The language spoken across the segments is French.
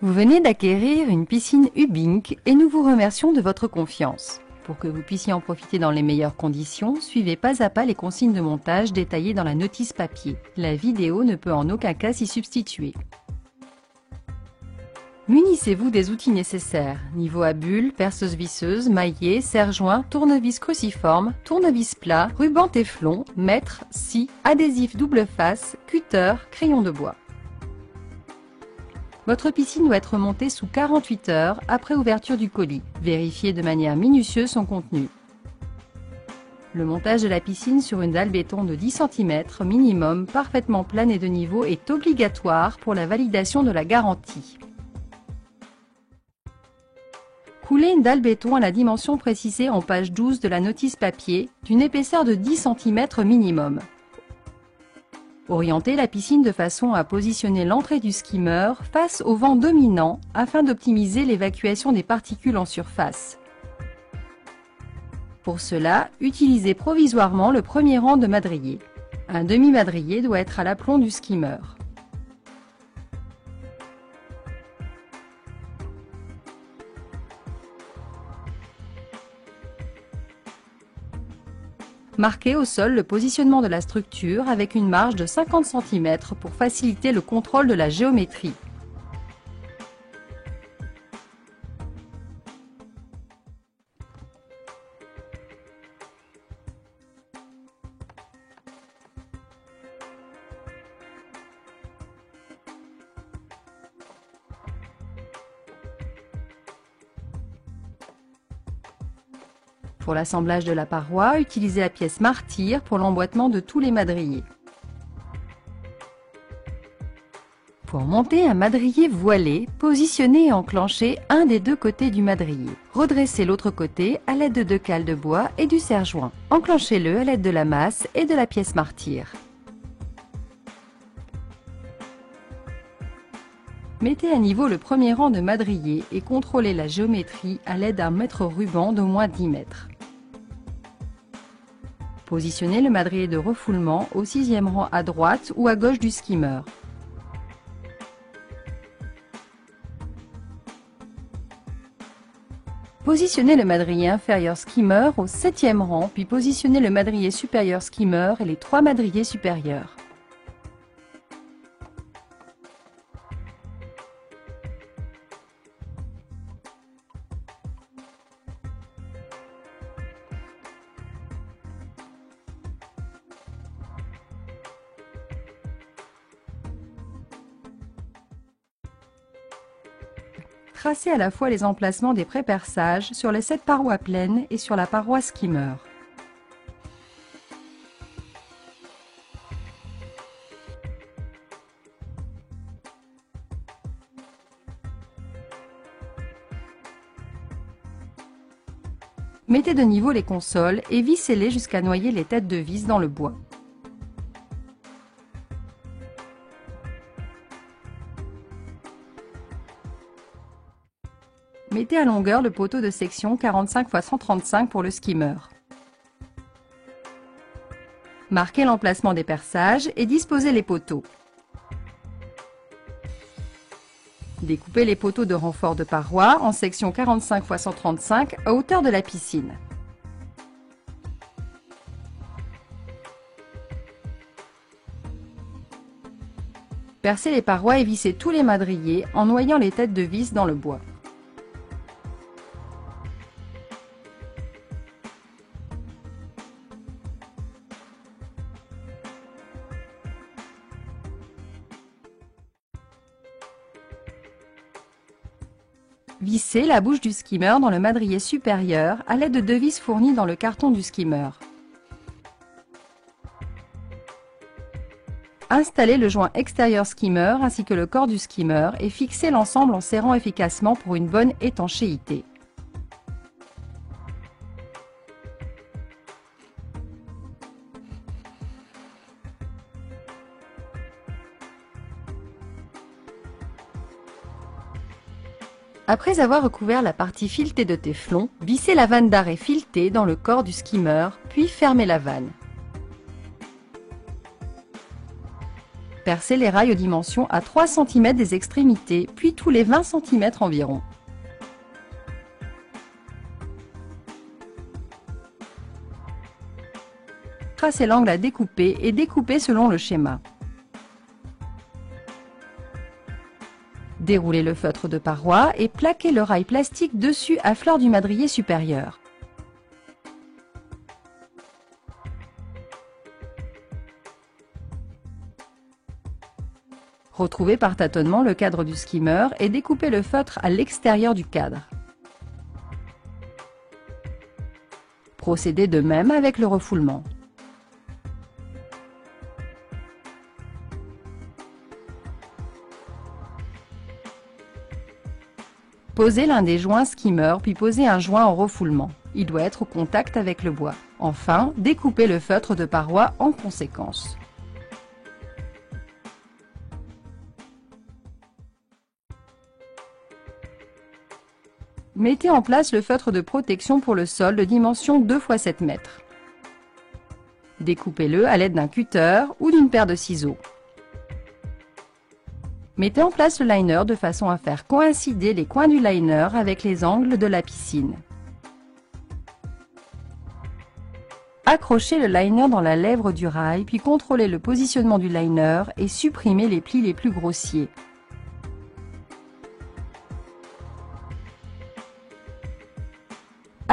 Vous venez d'acquérir une piscine Hubink et nous vous remercions de votre confiance. Pour que vous puissiez en profiter dans les meilleures conditions, suivez pas à pas les consignes de montage détaillées dans la notice papier. La vidéo ne peut en aucun cas s'y substituer. Munissez-vous des outils nécessaires, niveau à bulles, perceuse visseuse, maillet, serre-joint, tournevis cruciforme, tournevis plat, ruban téflon, mètre, scie, adhésif double face, cutter, crayon de bois. Votre piscine doit être montée sous 48 heures après ouverture du colis. Vérifiez de manière minutieuse son contenu. Le montage de la piscine sur une dalle béton de 10 cm minimum, parfaitement plane et de niveau, est obligatoire pour la validation de la garantie. Coulez une dalle béton à la dimension précisée en page 12 de la notice papier, d'une épaisseur de 10 cm minimum. Orientez la piscine de façon à positionner l'entrée du skimmer face au vent dominant afin d'optimiser l'évacuation des particules en surface. Pour cela, utilisez provisoirement le premier rang de madrier. Un demi-madrier doit être à l'aplomb du skimmer. Marquez au sol le positionnement de la structure avec une marge de 50 cm pour faciliter le contrôle de la géométrie. Pour l'assemblage de la paroi, utilisez la pièce martyr pour l'emboîtement de tous les madriers. Pour monter un madrier voilé, positionnez et enclenchez un des deux côtés du madrier. Redressez l'autre côté à l'aide de 2 cales de bois et du serre-joint. Enclenchez-le à l'aide de la masse et de la pièce martyr. Mettez à niveau le premier rang de madrier et contrôlez la géométrie à l'aide d'un mètre ruban d'au moins 10 mètres. Positionnez le madrier de refoulement au 6e rang à droite ou à gauche du skimmer. Positionnez le madrier inférieur skimmer au 7e rang, puis positionnez le madrier supérieur skimmer et les 3 madriers supérieurs. Tracez à la fois les emplacements des pré-perçages sur les 7 parois pleines et sur la paroi skimmer. Mettez de niveau les consoles et vissez-les jusqu'à noyer les têtes de vis dans le bois. Mettez à longueur le poteau de section 45 x 135 pour le skimmer. Marquez l'emplacement des perçages et disposez les poteaux. Découpez les poteaux de renfort de paroi en section 45 x 135 à hauteur de la piscine. Percez les parois et vissez tous les madriers en noyant les têtes de vis dans le bois. Vissez la bouche du skimmer dans le madrier supérieur à l'aide de 2 vis fournies dans le carton du skimmer. Installez le joint extérieur skimmer ainsi que le corps du skimmer et fixez l'ensemble en serrant efficacement pour une bonne étanchéité. Après avoir recouvert la partie filetée de téflon, vissez la vanne d'arrêt filetée dans le corps du skimmer, puis fermez la vanne. Percez les rails aux dimensions à 3 cm des extrémités, puis tous les 20 cm environ. Tracez l'angle à découper et découpez selon le schéma. Déroulez le feutre de paroi et plaquez le rail plastique dessus à fleur du madrier supérieur. Retrouvez par tâtonnement le cadre du skimmer et découpez le feutre à l'extérieur du cadre. Procédez de même avec le refoulement. Posez l'un des joints skimmer puis posez un joint en refoulement. Il doit être au contact avec le bois. Enfin, découpez le feutre de paroi en conséquence. Mettez en place le feutre de protection pour le sol de dimension 2 x 7 mètres. Découpez-le à l'aide d'un cutter ou d'une paire de ciseaux. Mettez en place le liner de façon à faire coïncider les coins du liner avec les angles de la piscine. Accrochez le liner dans la lèvre du rail, puis contrôlez le positionnement du liner et supprimez les plis les plus grossiers.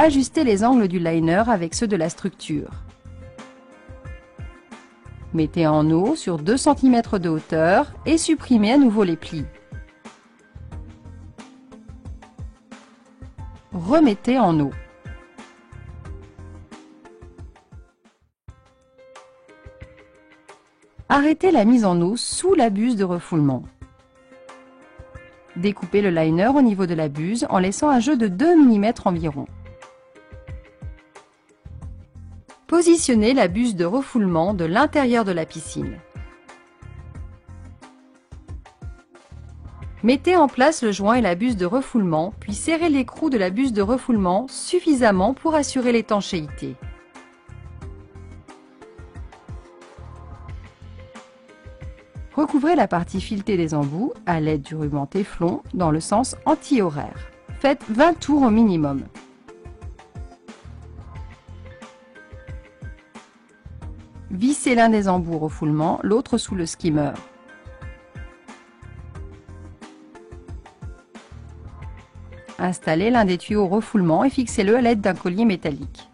Ajustez les angles du liner avec ceux de la structure. Mettez en eau sur 2 cm de hauteur et supprimez à nouveau les plis. Remettez en eau. Arrêtez la mise en eau sous la buse de refoulement. Découpez le liner au niveau de la buse en laissant un jeu de 2 mm environ. Positionnez la buse de refoulement de l'intérieur de la piscine. Mettez en place le joint et la buse de refoulement, puis serrez l'écrou de la buse de refoulement suffisamment pour assurer l'étanchéité. Recouvrez la partie filetée des embouts à l'aide du ruban téflon dans le sens anti-horaire. Faites 20 tours au minimum. Vissez l'un des embouts au refoulement, l'autre sous le skimmer. Installez l'un des tuyaux au refoulement et fixez-le à l'aide d'un collier métallique.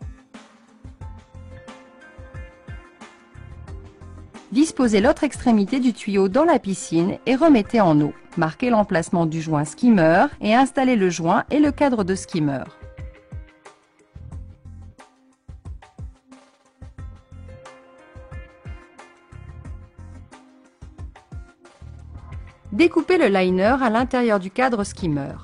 Disposez l'autre extrémité du tuyau dans la piscine et remettez en eau. Marquez l'emplacement du joint skimmer et installez le joint et le cadre de skimmer. Découpez le liner à l'intérieur du cadre skimmer.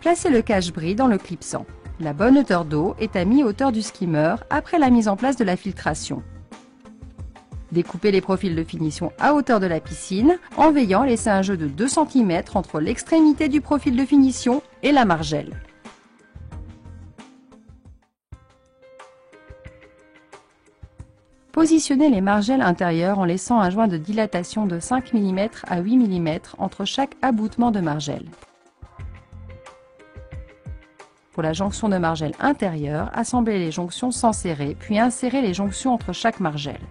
Placez le cache-bris dans le clipsant. La bonne hauteur d'eau est à mi-hauteur du skimmer après la mise en place de la filtration. Découpez les profils de finition à hauteur de la piscine en veillant à laisser un jeu de 2 cm entre l'extrémité du profil de finition et la margelle. Positionnez les margelles intérieures en laissant un joint de dilatation de 5 mm à 8 mm entre chaque aboutement de margelle. Pour la jonction de margelle intérieure, assemblez les jonctions sans serrer, puis insérez les jonctions entre chaque margelle.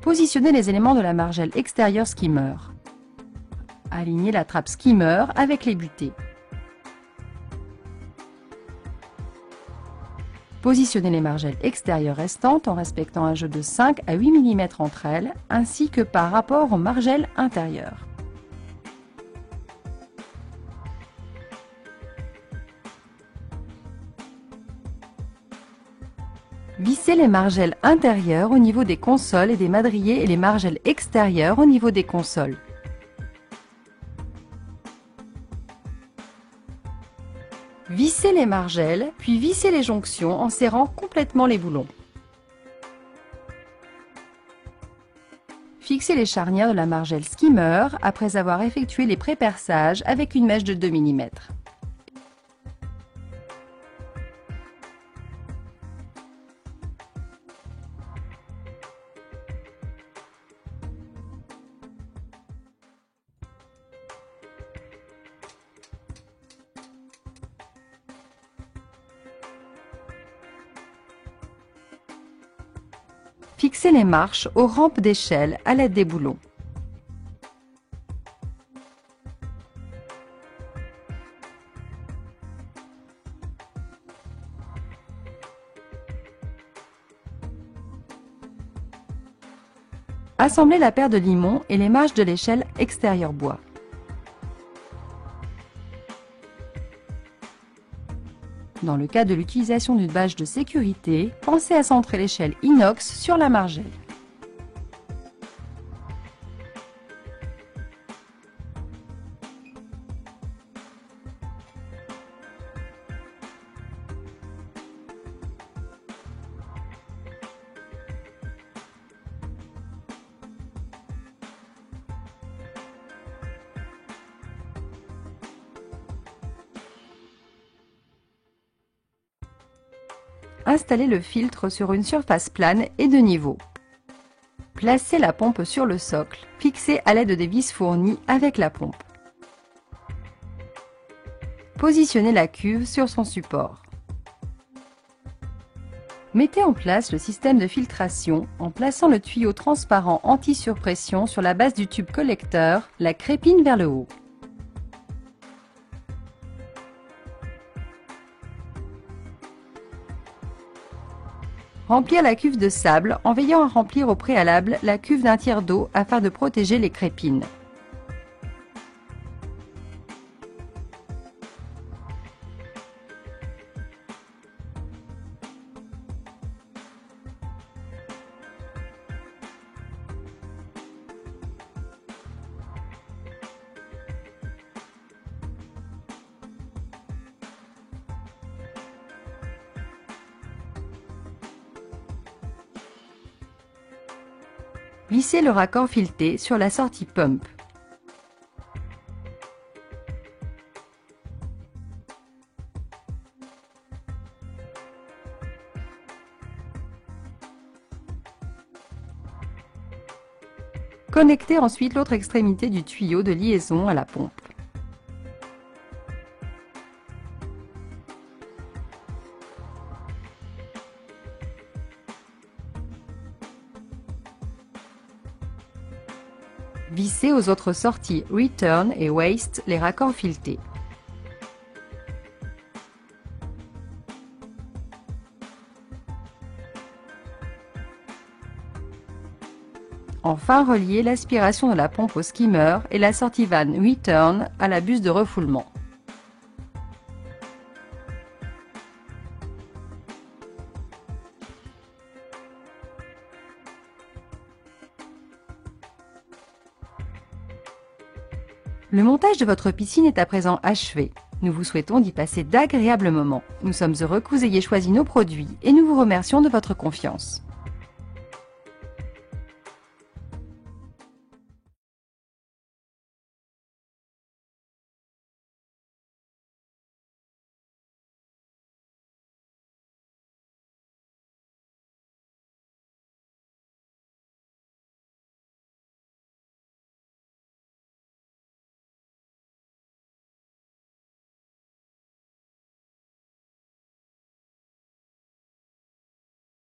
Positionnez les éléments de la margelle extérieure skimmer. Alignez la trappe skimmer avec les butées. Positionnez les margelles extérieures restantes en respectant un jeu de 5 à 8 mm entre elles, ainsi que par rapport aux margelles intérieures. Vissez les margelles intérieures au niveau des consoles et des madriers et les margelles extérieures au niveau des consoles. Vissez les margelles, puis vissez les jonctions en serrant complètement les boulons. Fixez les charnières de la margelle skimmer après avoir effectué les pré-perçages avec une mèche de 2 mm. Fixez les marches aux rampes d'échelle à l'aide des boulons. Assemblez la paire de limons et les marches de l'échelle extérieure bois. Dans le cas de l'utilisation d'une bâche de sécurité, pensez à centrer l'échelle inox sur la margelle. Installez le filtre sur une surface plane et de niveau. Placez la pompe sur le socle, fixée à l'aide des vis fournies avec la pompe. Positionnez la cuve sur son support. Mettez en place le système de filtration en plaçant le tuyau transparent anti-surpression sur la base du tube collecteur, la crépine vers le haut. Remplir la cuve de sable en veillant à remplir au préalable la cuve d'un tiers d'eau afin de protéger les crépines. Vissez le raccord fileté sur la sortie pump. Connectez ensuite l'autre extrémité du tuyau de liaison à la pompe. Vissez aux autres sorties Return et Waste les raccords filetés. Enfin, reliez l'aspiration de la pompe au skimmer et la sortie vanne Return à la buse de refoulement. Le montage de votre piscine est à présent achevé. Nous vous souhaitons d'y passer d'agréables moments. Nous sommes heureux que vous ayez choisi nos produits et nous vous remercions de votre confiance.